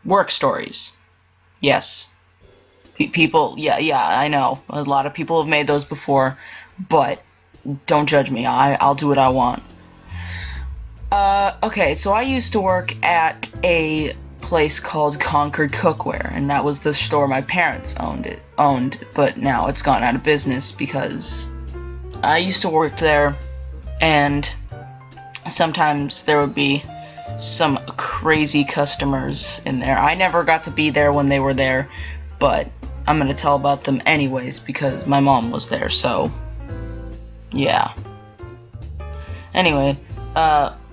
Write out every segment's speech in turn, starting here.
Work stories. Yes. People, yeah, I know. A lot of people have made those before, but don't judge me. I'll do what I want. Okay, so I used to work at a place called Concord Cookware, and that was the store my parents owned, but now it's gone out of business because I used to work there, and sometimes there would be some crazy customers in there. I never got to be there when they were there, but I'm gonna tell about them anyways because my mom was there, so yeah. Anyway,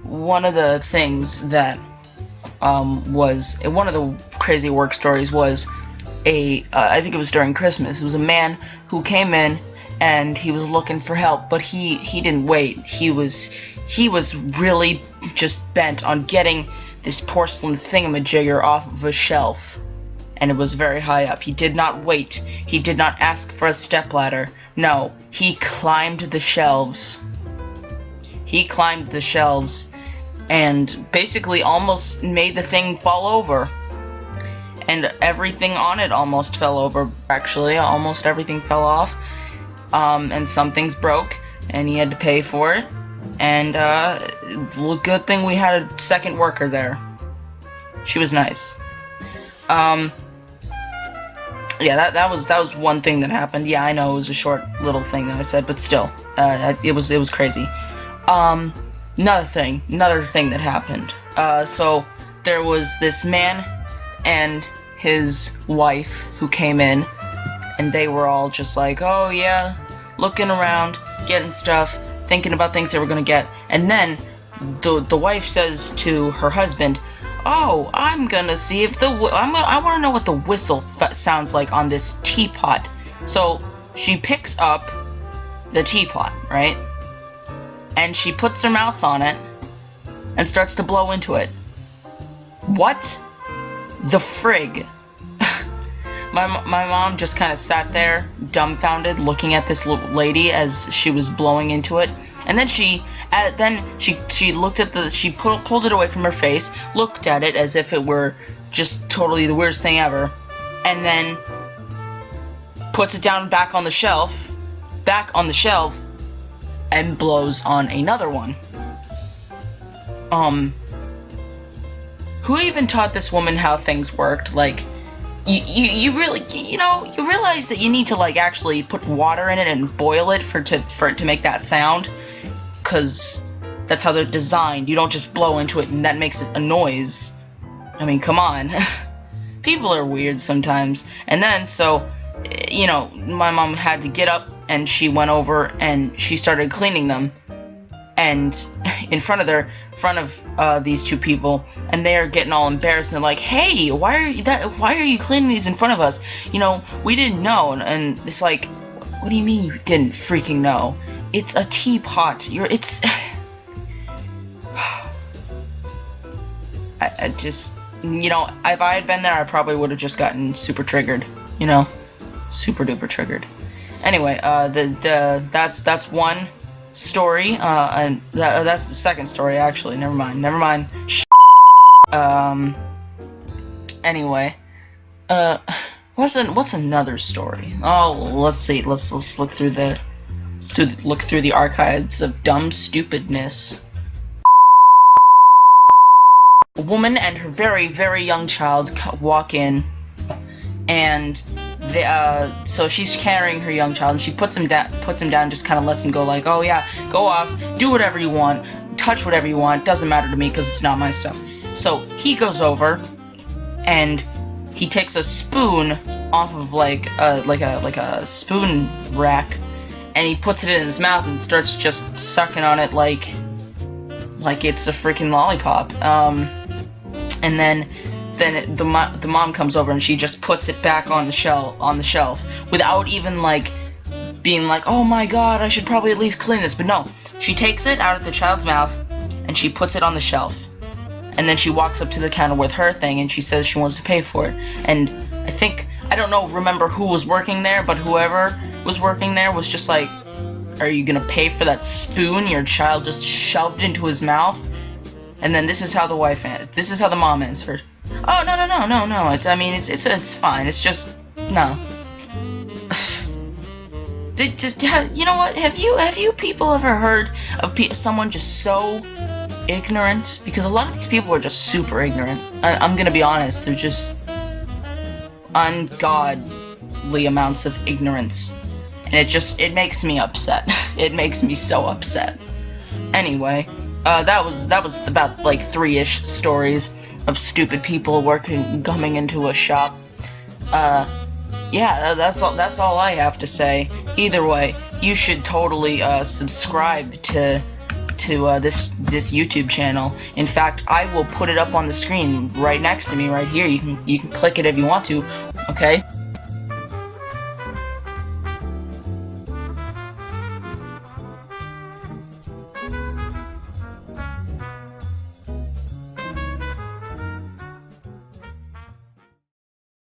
one of the things that was one of the crazy work stories was I think it was during Christmas. It was a man who came in and he was looking for help, but he didn't wait. He was really just bent on getting this porcelain thingamajigger off of a shelf, and it was very high up. He did not wait. He did not ask for a stepladder. No, he climbed the shelves. He climbed the shelves and basically almost made the thing fall over. And everything on it almost fell over. Actually, almost everything fell off. And some things broke, and he had to pay for it. And it's a good thing we had a second worker there. She was nice. Yeah, that was one thing that happened. Yeah, I know it was a short little thing that I said, but still, it was crazy. Another thing that happened. So there was this man and his wife who came in, and they were all just like, oh yeah, looking around, getting stuff, thinking about things they were gonna get, and then the wife says to her husband, oh, I'm gonna see if I want to know what the whistle sounds like on this teapot. So she picks up the teapot, right? And she puts her mouth on it and starts to blow into it. What the frig? My mom just kind of sat there, dumbfounded, looking at this lady as she was blowing into it. And then she looked at she pulled it away from her face, looked at it as if it were just totally the weirdest thing ever, and then puts it down back on the shelf, and blows on another one. Who even taught this woman how things worked? Like, you really, you realize that you need to, like, actually put water in it and boil it for it to make that sound, because that's how they're designed. You don't just blow into it and that makes it a noise. I mean, come on. People are weird sometimes. And then, so, my mom had to get up, and she went over and she started cleaning them, and in front of these two people, and they're getting all embarrassed, and they're like, hey, why are you cleaning these in front of us? We didn't know. And it's like, what do you mean you didn't freaking know? It's a teapot. I just, if I had been there, I probably would have just gotten super triggered, super duper triggered. Anyway, that's one story, and that's the second story, actually. Never mind. Anyway, what's another story? Oh, let's see. Let's look through the archives of dumb stupidness. A woman and her very, very young child walk in, and so she's carrying her young child, and she puts him down, just kind of lets him go, like, oh yeah, go off, do whatever you want, touch whatever you want, doesn't matter to me because it's not my stuff. So he goes over, and he takes a spoon off of like a spoon rack, and he puts it in his mouth and starts just sucking on it like it's a freaking lollipop. And then the mom comes over and she just puts it back on the shelf without even like being like, oh my god, I should probably at least clean this. But no, she takes it out of the child's mouth and she puts it on the shelf, and then she walks up to the counter with her thing and she says she wants to pay for it. And I don't remember who was working there, but whoever was working there was just like, are you gonna pay for that spoon your child just shoved into his mouth? And then this is how the mom answered. Oh, no, no, no, no, no. I mean, it's fine. It's just, no. You know what? Have you people ever heard of someone just so ignorant? Because a lot of these people are just super ignorant. I'm gonna be honest. They're just ungodly amounts of ignorance, and it makes me upset. It makes me so upset. Anyway, that was about like 3-ish stories of stupid people coming into a shop. Yeah, that's all I have to say. Either way, you should totally subscribe to this YouTube channel. In fact, I will put it up on the screen right next to me right here. You can click it if you want to. Okay?